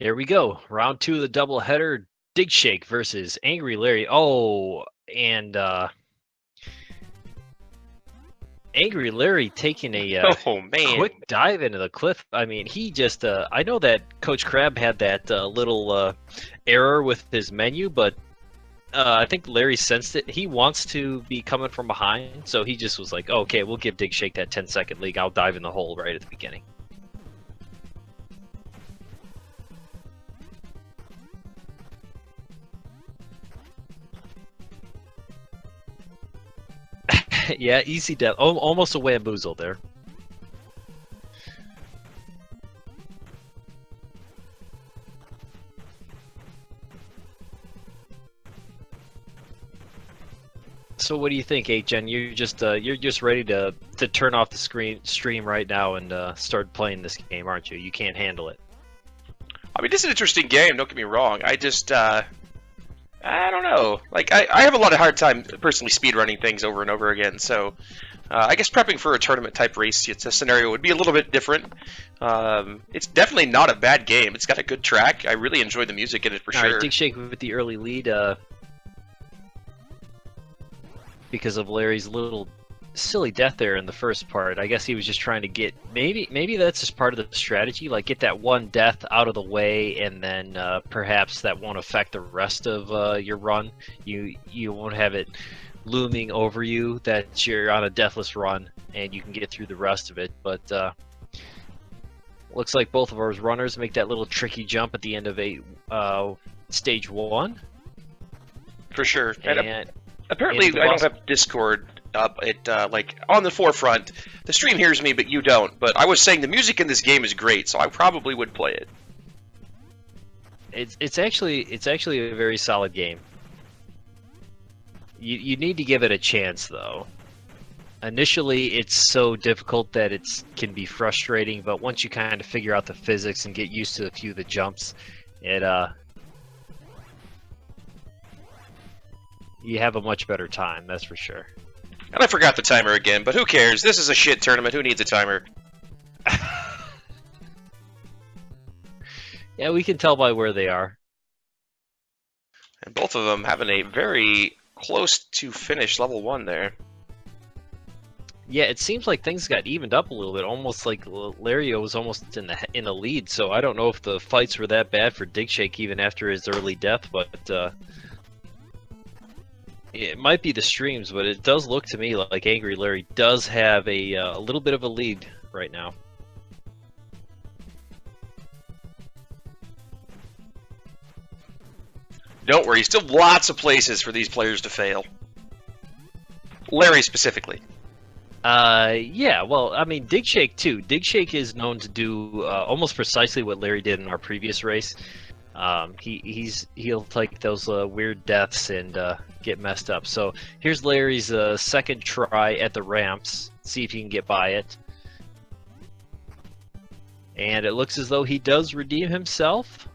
Here we go. Round 2 of the doubleheader. Digshake versus AngryLarry. Oh, and AngryLarry taking a Oh man. quick dive into the cliff. I mean, he just I know that Coach Crab had that little error with his menu, but I think Larry sensed it. He wants to be coming from behind, so he just was like, oh, okay, we'll give Digshake that 10-second lead. I'll dive in the hole right at the beginning. Yeah, easy death. Almost a Wamboozle there. So what do you think, HN? You're just ready to turn off the stream right now and start playing this game, aren't you? You can't handle it. I mean, this is an interesting game. Don't get me wrong. I just I don't know. Like I have a lot of hard time personally speedrunning things over and over again. So I guess prepping for a tournament type race, it's a scenario would be a little bit different. It's definitely not a bad game. It's got a good track. I really enjoy the music in it for sure. All right, Digshake with the early lead. Because of Larry's little silly death there in the first part. I guess he was just trying to get, maybe that's just part of the strategy, like get that one death out of the way, and then perhaps that won't affect the rest of your run. You won't have it looming over you that you're on a deathless run, and you can get through the rest of it. But looks like both of our runners make that little tricky jump at the end of stage 1. For sure. And apparently, I don't have Discord up. Like on the forefront. The stream hears me, but you don't. But I was saying the music in this game is great, so I probably would play it. It's actually a very solid game. You need to give it a chance, though. Initially, it's so difficult that it can be frustrating, but once you kind of figure out the physics and get used to a few of the jumps, you have a much better time, that's for sure. And I forgot the timer again, but who cares? This is a shit tournament. Who needs a timer? Yeah, we can tell by where they are. And both of them having a very close to finish level 1 there. Yeah, it seems like things got evened up a little bit, almost like Lario was almost in the lead. So I don't know if the fights were that bad for Digshake even after his early death, but it might be the streams, but it does look to me like AngryLarry does have a little bit of a lead right now. Don't worry, still lots of places for these players to fail. Larry specifically. Yeah, well, I mean, Digshake too. Digshake is known to do almost precisely what Larry did in our previous race. He'll take those weird deaths and get messed up. So here's Larry's second try at the ramps. See if he can get by it. And it looks as though he does redeem himself.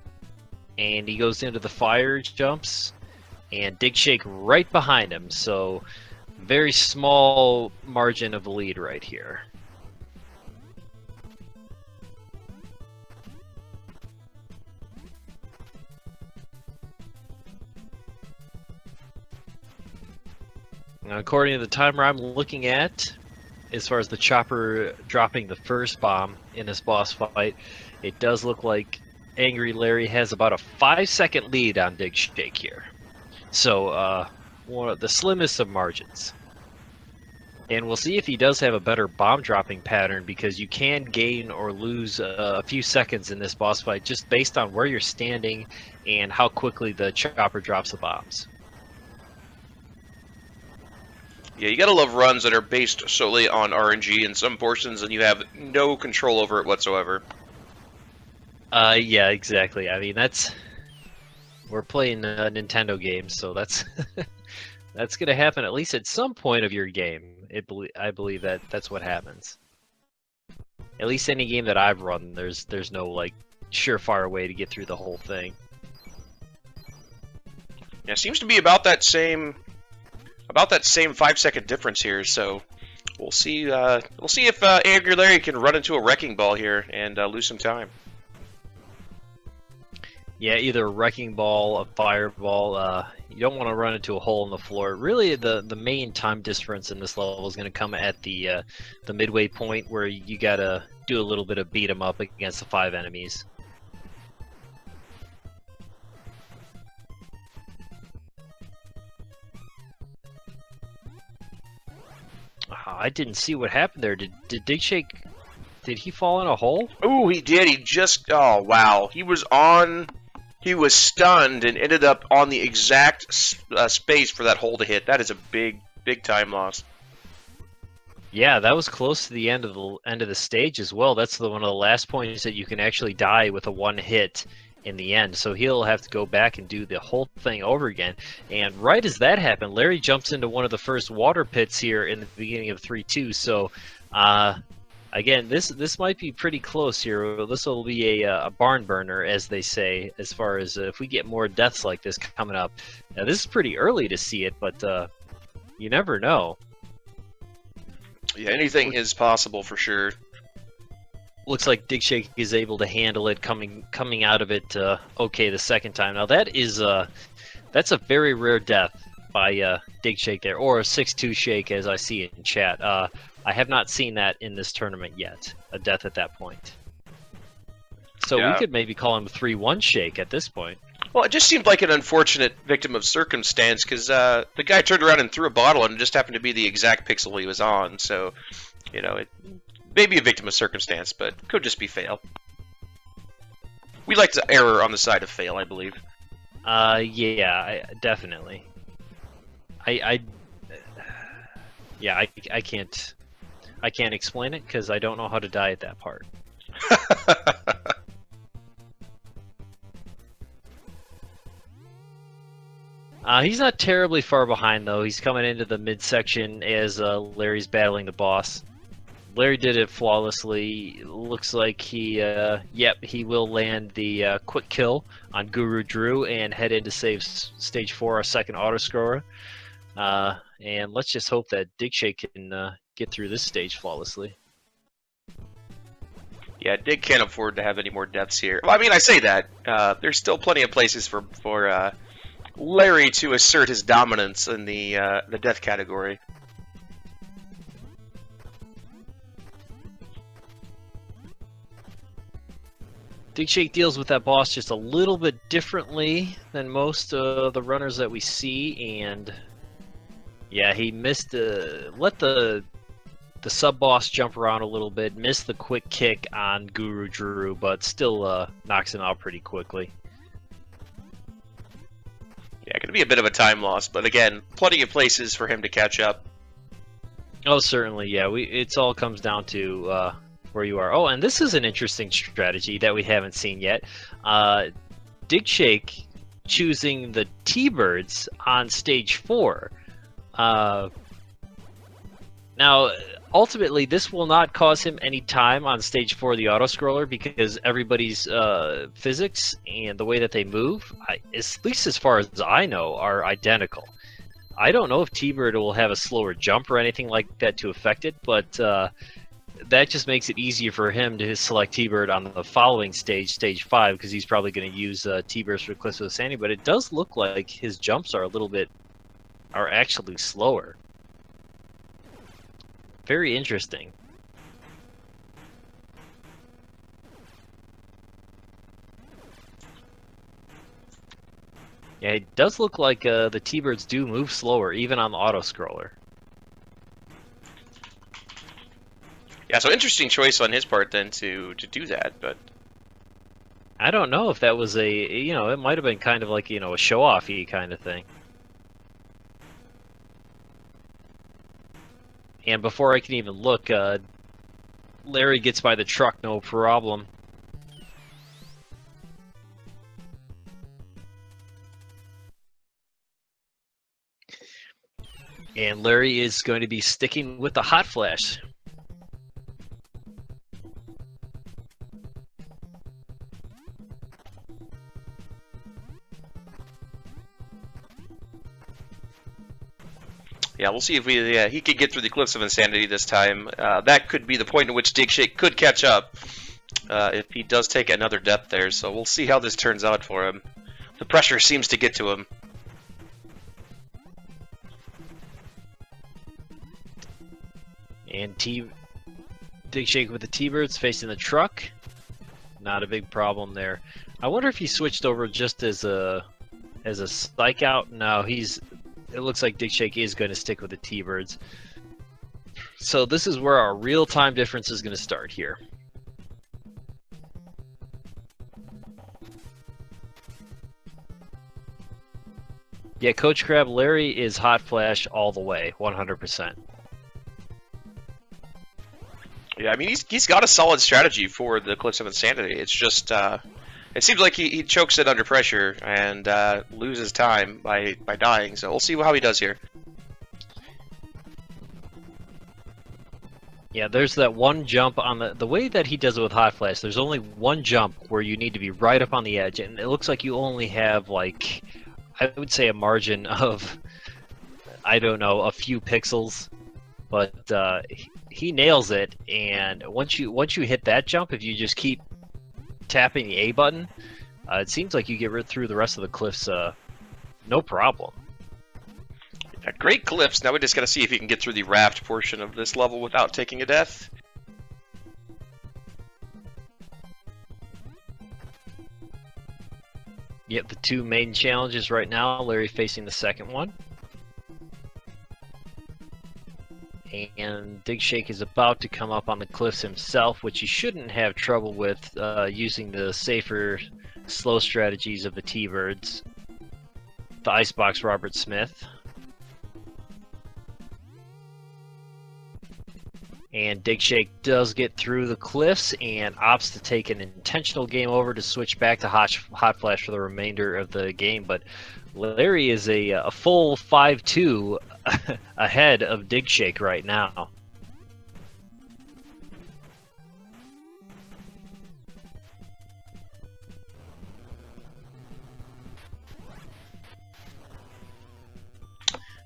And he goes into the fire jumps. And Digshake right behind him. So very small margin of lead right here. Now, according to the timer I'm looking at, as far as the chopper dropping the first bomb in this boss fight, it does look like AngryLarry has about a 5-second lead on Digshake here. So, one of the slimmest of margins. And we'll see if he does have a better bomb dropping pattern, because you can gain or lose a few seconds in this boss fight just based on where you're standing and how quickly the chopper drops the bombs. Yeah, you gotta love runs that are based solely on RNG in some portions and you have no control over it whatsoever. Yeah, exactly. I mean, we're playing Nintendo games, so that's that's gonna happen at least at some point of your game. I believe that's what happens. At least any game that I've run, there's no like surefire way to get through the whole thing. Yeah, it seems to be about that same 5-second difference here. So we'll see. We'll see if AngryLarry can run into a wrecking ball here and lose some time. Yeah, either a wrecking ball, a fireball. You don't want to run into a hole in the floor. Really, the main time difference in this level is going to come at the midway point where you gotta do a little bit of beat 'em up against the 5 enemies. I didn't see what happened there. Did Digshake? Did he fall in a hole? Ooh, he did. He just. Oh wow. He was on. He was stunned and ended up on the exact space for that hole to hit. That is a big time loss. Yeah, that was close to the end of the stage as well. That's one of the last points that you can actually die with a 1 hit in the end. So he'll have to go back and do the whole thing over again. And right as that happened, Larry jumps into one of the first water pits here in the beginning of 3-2. So again, this might be pretty close here. This will be a barn burner, as they say, as far as if we get more deaths like this coming up. Now, this is pretty early to see it, but you never know. Yeah, anything is possible for sure. Looks like Digshake is able to handle it coming out of it okay the second time. Now that's a very rare death by Digshake there, or a 6-2 shake as I see it in chat. I have not seen that in this tournament yet, a death at that point. So yeah. We could maybe call him a 3-1 shake at this point. Well, it just seemed like an unfortunate victim of circumstance because the guy turned around and threw a bottle and it just happened to be the exact pixel he was on. So, you know, it may be a victim of circumstance, but could just be fail. We like to err on the side of fail, I believe. Yeah, definitely. I can't explain it because I don't know how to die at that part. He's not terribly far behind though. He's coming into the midsection as Larry's battling the boss. Larry did it flawlessly. Looks like he will land the quick kill on Guru Drew and head into stage 4, our second auto-scroller. And let's just hope that Digshake can get through this stage flawlessly. Yeah, Dig can't afford to have any more deaths here. Well, I mean, I say that. There's still plenty of places for Larry to assert his dominance in the death category. Digshake deals with that boss just a little bit differently than most of the runners that we see, and yeah, he missed let the sub-boss jump around a little bit, missed the quick kick on Guru Drew, but still knocks him out pretty quickly. Yeah, going to be a bit of a time loss, but again, plenty of places for him to catch up. Oh, certainly, yeah. It all comes down to where you are. Oh, and this is an interesting strategy that we haven't seen yet. Digshake choosing the T-Birds on stage 4. Now, ultimately, this will not cause him any time on stage 4 of the auto-scroller because everybody's physics and the way that they move, at least as far as I know, are identical. I don't know if T-Bird will have a slower jump or anything like that to affect it, but that just makes it easier for him to select T-Bird on the following stage, stage 5, because he's probably going to use T-Birds for Cliffs of Sandy, but it does look like his jumps are actually slower. Very interesting. Yeah, it does look like the T-Birds do move slower, even on the auto-scroller. Yeah, so interesting choice on his part then to do that, but I don't know if that was it might have been kind of like, a show-off-y kind of thing. And before I can even look, Larry gets by the truck, no problem. And Larry is going to be sticking with the hot flash. yeah, we'll see if he could get through the Cliffs of Insanity this time. That could be the point at which Digshake could catch up. if he does take another death there, so we'll see how this turns out for him. The pressure seems to get to him. And Digshake with the T-Birds facing the truck. Not a big problem there. I wonder if he switched over just as a psych out. No, it looks like Digshake is going to stick with the T-Birds. So this is where our real-time difference is going to start here. Yeah, Coach Crab, Larry is hot flash all the way, 100%. Yeah, I mean, he's got a solid strategy for the Cliffs of Insanity. It's just, it seems like he chokes it under pressure and loses time by dying, so we'll see how he does here. Yeah, there's that one jump on the way that he does it with Hot Flash. There's only one jump where you need to be right up on the edge, and it looks like you only have, like, I would say a margin of, I don't know, a few pixels, but he nails it. And once you hit that jump, if you just keep tapping the A button, it seems like you get right through the rest of the cliffs, no problem. Yeah, great cliffs. Now we just got to see if he can get through the raft portion of this level without taking a death. Yep, the two main challenges right now, Larry facing the second one. And Digshake is about to come up on the cliffs himself, which he shouldn't have trouble with using the safer, slow strategies of the T-Birds. The Icebox Robert Smith. And Digshake does get through the cliffs and opts to take an intentional game over to switch back to Hot Flash for the remainder of the game. But Larry is a full 5-2 ahead of Digshake right now.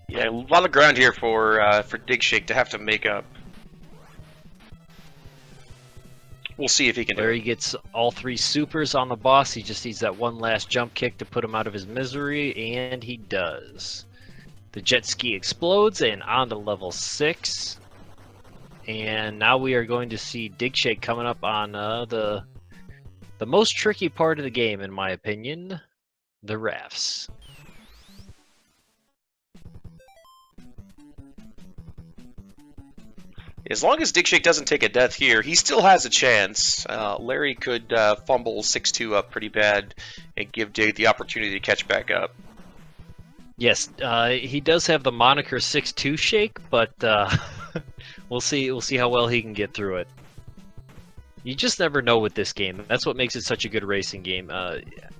Yeah, a lot of ground here for Digshake to have to make up. We'll see if he can do it. Larry gets all three supers on the boss. He just needs that one last jump kick to put him out of his misery, and he does. The jet ski explodes, and on to level 6. And now we are going to see Digshake coming up on the most tricky part of the game, in my opinion, the rafts. As long as Digshake doesn't take a death here, he still has a chance. Larry could fumble 6-2 up pretty bad and give Dig the opportunity to catch back up. Yes, he does have the moniker 6-2 Shake, but we'll see how well he can get through it. You just never know with this game. That's what makes it such a good racing game.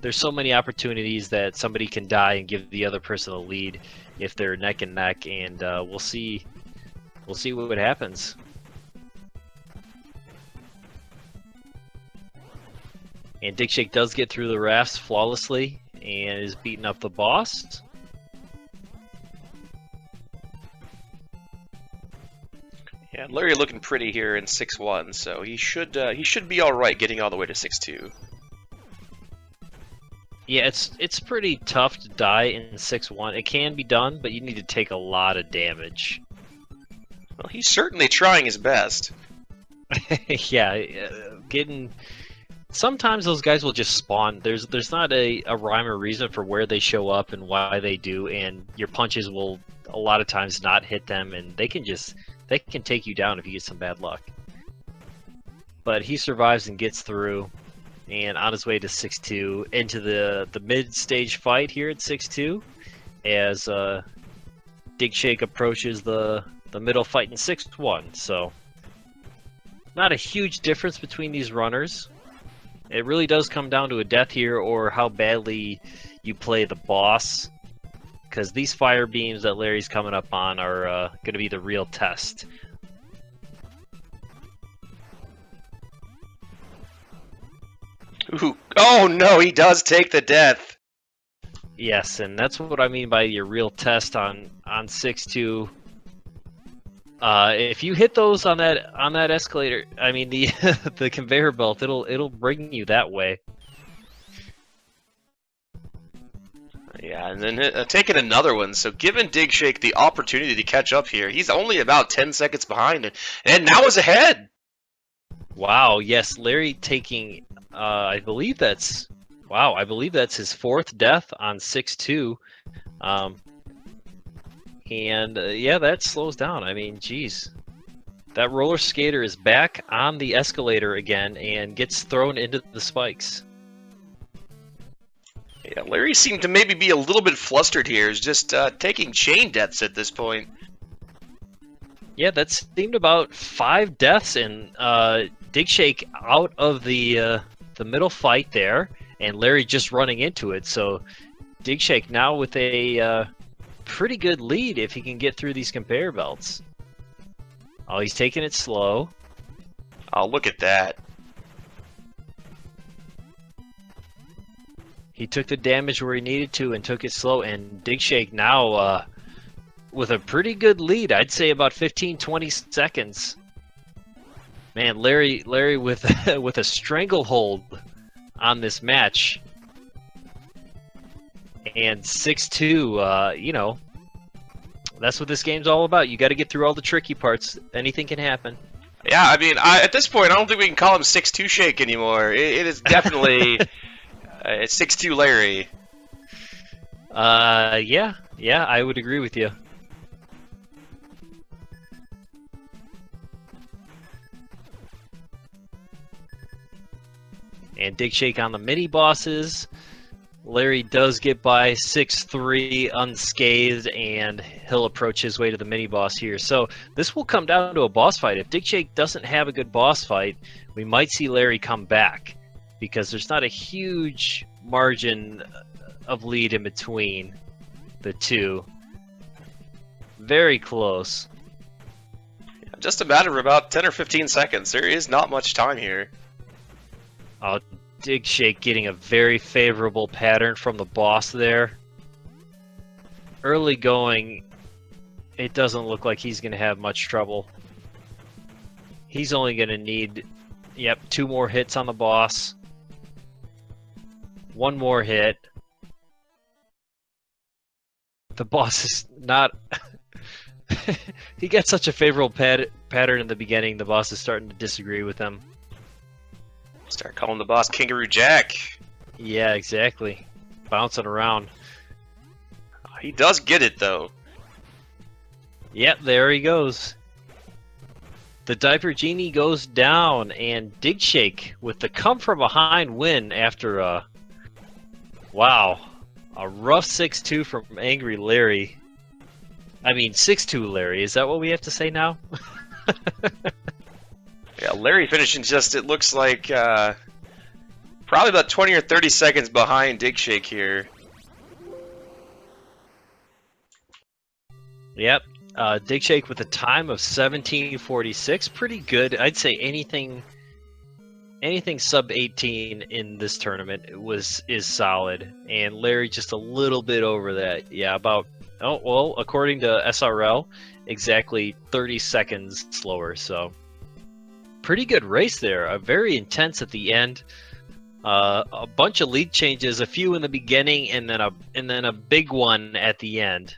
There's so many opportunities that somebody can die and give the other person a lead if they're neck and neck, and we'll see what happens. And Digshake does get through the rafts flawlessly and is beating up the boss. Yeah, Larry looking pretty here in 6-1, so he should be all right getting all the way to 6-2. Yeah, it's pretty tough to die in 6-1. It can be done, but you need to take a lot of damage. Well, he's certainly trying his best. Yeah, sometimes those guys will just spawn. There's not a rhyme or reason for where they show up and why they do, and your punches will a lot of times not hit them, and they can take you down if you get some bad luck. But he survives and gets through, and on his way to 6-2 into the mid-stage fight here at 6-2, as Digshake approaches the middle fight in 6-1. So not a huge difference between these runners. It really does come down to a death here or how badly you play the boss, because these fire beams that Larry's coming up on are going to be the real test. Ooh. Oh no, he does take the death. Yes, and that's what I mean by your real test on 6-2. If you hit those on that escalator, I mean the the conveyor belt, it'll bring you that way. Yeah, and then taking another one. So giving Digshake the opportunity to catch up here. He's only about 10 seconds behind, and now is ahead. Wow. Yes, Larry taking. I believe that's. Wow. I believe that's his 4th death on 6-2. And yeah, that slows down. I mean, geez. That roller skater is back on the escalator again and gets thrown into the spikes. Yeah, Larry seemed to maybe be a little bit flustered here. He's just taking chain deaths at this point. Yeah, that seemed about 5 deaths, and Digshake out of the middle fight there, and Larry just running into it. So Digshake now with a pretty good lead if he can get through these conveyor belts. Oh, he's taking it slow. Oh, look at that. He took the damage where he needed to and took it slow, and Digshake now with a pretty good lead. I'd say about 15-20 seconds. Man, Larry with with a stranglehold on this match. And 6-2, you know, that's what this game's all about. You got to get through all the tricky parts. Anything can happen. Yeah, I mean, at this point, I don't think we can call him 6-2 Shake anymore. It is definitely it's 6-2 Larry. Yeah, I would agree with you. And Digshake on the mini bosses. Larry does get by 6-3 unscathed, and he'll approach his way to the mini boss here. So this will come down to a boss fight. If Digshake doesn't have a good boss fight, we might see Larry come back, because there's not a huge margin of lead in between the two. Very close. Just a matter of about 10 or 15 seconds. There is not much time here. Digshake getting a very favorable pattern from the boss there. Early going, it doesn't look like he's going to have much trouble. He's only going to need, 2 more hits on the boss. 1 more hit. The boss is not... He gets such a favorable pattern in the beginning, the boss is starting to disagree with him. Start calling the boss Kangaroo Jack. Yeah, exactly. Bouncing around. He does get it, though. Yep, there he goes. The Diaper Genie goes down, and Digshake with the come-from-behind win after a rough 6-2 from AngryLarry. I mean, 6-2 Larry. Is that what we have to say now? Yeah, Larry finishing just, it looks like, probably about 20 or 30 seconds behind Digshake here. Yep. Digshake with a time of 17:46. Pretty good. I'd say anything sub 18 in this tournament is solid. And Larry just a little bit over that. Yeah, about, according to SRL, exactly 30 seconds slower, so... Pretty good race there. Very intense at the end. A bunch of lead changes, a few in the beginning, and then a big one at the end.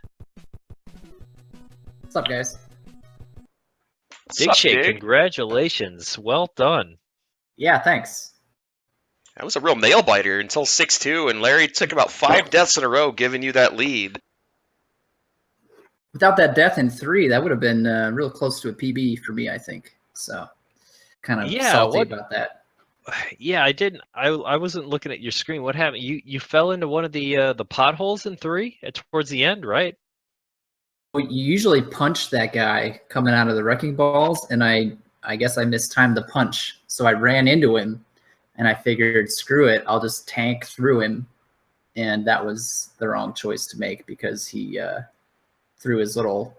What's up, guys? Digshake, congratulations. Well done. Yeah, thanks. That was a real nail biter until 6-2, and Larry took about 5 deaths in a row, giving you that lead. Without that death in 3, that would have been real close to a PB for me, I think. So, kind of salty about that. Yeah, I wasn't looking at your screen. What happened? You fell into one of the potholes in 3 towards the end, right? Well, you usually punch that guy coming out of the wrecking balls, and I guess I mistimed the punch, so I ran into him, and I figured, screw it, I'll just tank through him, and that was the wrong choice to make because he threw his little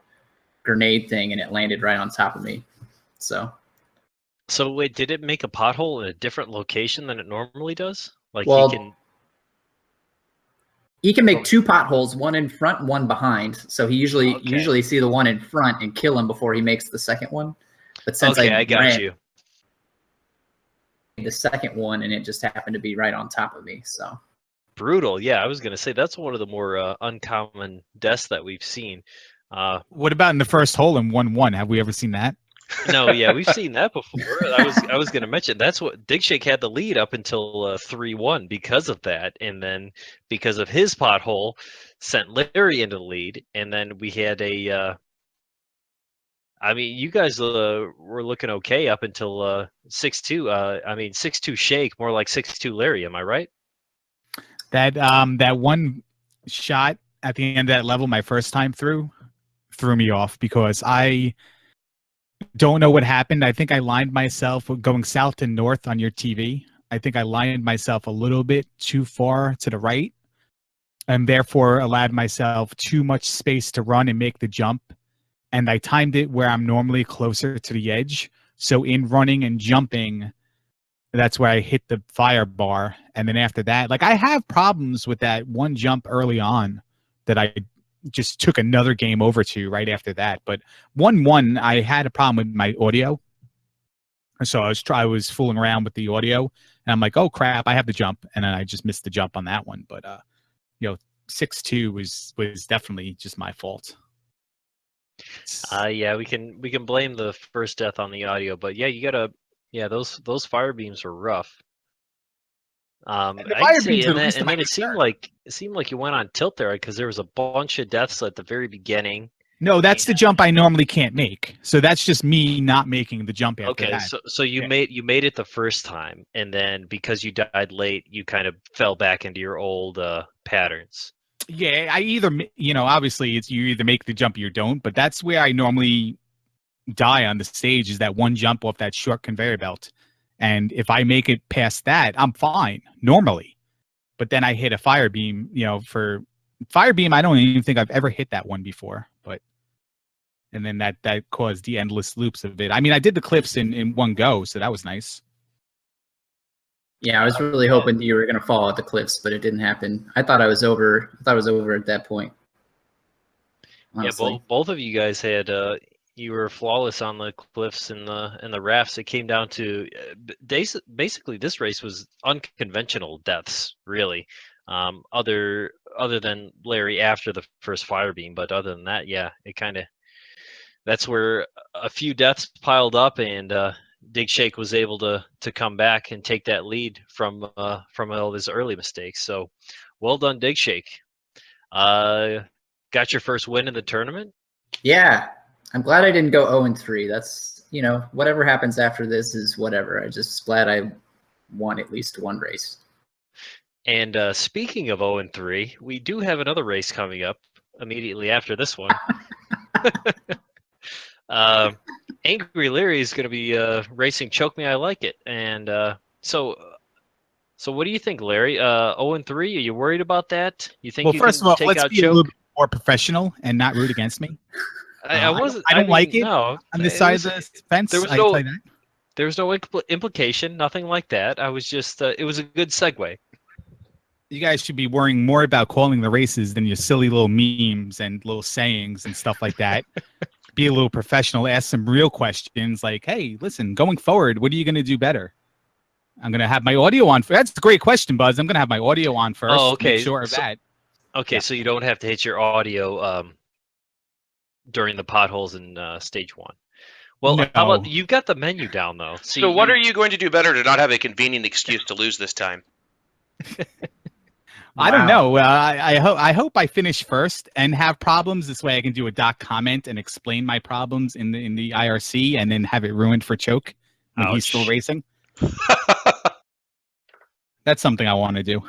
grenade thing, and it landed right on top of me. So wait, did it make a pothole in a different location than it normally does? Like, well, he can... He can make 2 potholes, one in front, one behind. So he usually see the one in front and kill him before he makes the second one. But since I got you. The second one, and it just happened to be right on top of me. So brutal. Yeah, I was gonna say that's one of the more uncommon deaths that we've seen. What about in the first hole in 1-1? Have we ever seen that? No, yeah, we've seen that before. I was gonna mention that's what Digshake had the lead up until 3-1 because of that, and then because of his pothole, sent Larry into the lead, and then we had a. I mean, you guys were looking okay up until 6-2. I mean, 6-2 Shake, more like 6-2 Larry. Am I right? That one shot at the end of that level, my first time threw me off because I don't know what happened. I think I lined myself going south to north on your TV. I think I lined myself a little bit too far to the right and therefore allowed myself too much space to run and make the jump. And I timed it where I'm normally closer to the edge. So in running and jumping, that's where I hit the fire bar. And then after that, like I have problems with that one jump early on that I just took another game over to right after that. But 1-1, I had a problem with my audio. So I was fooling around with the audio and I'm like, oh crap, I have the jump. And then I just missed the jump on that one. But 6-2 was definitely just my fault. Yeah, we can blame the first death on the audio, but yeah, you gotta those fire beams were rough. I see, and then it seemed like you went on tilt there because there was a bunch of deaths at the very beginning. No, that's the jump I normally can't make. So that's just me not making the jump after that. So you made it the first time, and then because you died late, you kind of fell back into your old patterns. Yeah, I either, obviously it's you either make the jump or you don't, but that's where I normally die on the stage is that one jump off that short conveyor belt. And if I make it past that, I'm fine normally. But then I hit a fire beam, for fire beam, I don't even think I've ever hit that one before. And then that caused the endless loops of it. I mean, I did the cliffs in one go, so that was nice. Yeah, I was really hoping you were going to fall at the cliffs, but it didn't happen. I thought I was over. I thought I was over at that point. Honestly. Yeah, both of you guys had you were flawless on the cliffs and the rafts. It came down to basically this race was unconventional deaths, really. Other than Larry after the first fire beam, but other than that, yeah, it kind of that's where a few deaths piled up and. Digshake was able to come back and take that lead from all his early mistakes. So, well done, Digshake. Got your first win in the tournament. Yeah, I'm glad I didn't go 0-3. That's whatever happens after this is whatever. I'm just glad I won at least one race. And speaking of 0-3, we do have another race coming up immediately after this one. AngryLarry is going to be racing Choke Me I Like It, and so what do you think, Larry? 0-3? Are you worried about that? You think? Well, you first can of all, take let's out be Choke? a little bit more professional and not root against me. I wasn't. I don't like it. No, on this side of the fence. There was no implication, nothing like that. I was just. It was a good segue. You guys should be worrying more about calling the races than your silly little memes and little sayings and stuff like that. Be a little professional, ask some real questions like, hey, listen, going forward, what are you going to do better? I'm going to have my audio on. That's a great question, Buzz. I'm going to have my audio on first. Oh, okay. Make sure of that. Okay, yeah. So you don't have to hit your audio during the potholes in stage 1. Well, no. How about you've got the menu down, though. So what are you going to do better to not have a convenient excuse to lose this time? I don't know. I hope I finish first and have problems. This way I can do a doc comment and explain my problems in the IRC and then have it ruined for Choke when he's still racing. That's something I want to do.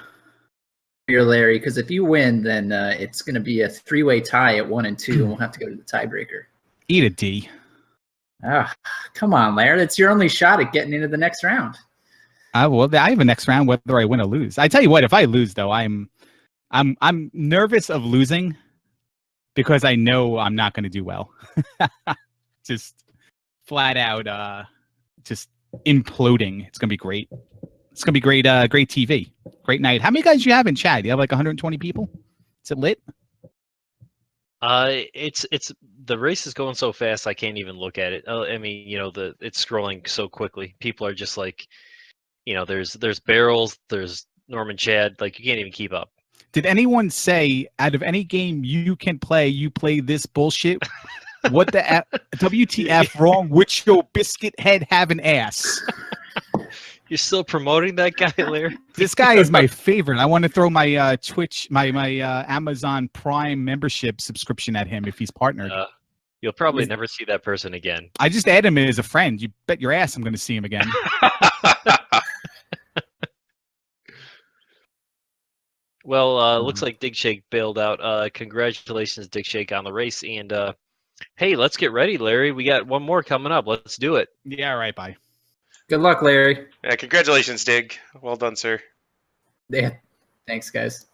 You're Larry, because if you win, then it's going to be a 3-way tie at 1 and 2, and we'll have to go to the tiebreaker. Eat a D. Come on, Larry. That's your only shot at getting into the next round. Well, I have a next round whether I win or lose. I tell you what, if I lose though, I'm nervous of losing because I know I'm not going to do well. Just flat out, just imploding. It's going to be great. It's going to be great. Great TV. Great night. How many guys do you have in chat? Do you have like 120 people? Is it lit? It's the race is going so fast I can't even look at it. I mean, it's scrolling so quickly. People are just like, there's barrels, there's Norman Chad, like you can't even keep up. Did anyone say out of any game you can play, you play this bullshit? What the WTF wrong with your biscuit head having ass? You're still promoting that guy, Larry? This guy is my favorite. I want to throw my Twitch, my Amazon Prime membership subscription at him if he's partnered. You'll probably never see that person again. I just add him as a friend. You bet your ass I'm going to see him again. Well, looks like Digshake bailed out. Congratulations, Digshake, on the race. And hey, let's get ready, Larry. We got one more coming up. Let's do it. Yeah, all right, bye. Good luck, Larry. Yeah, congratulations, Dig. Well done, sir. Yeah. Thanks, guys.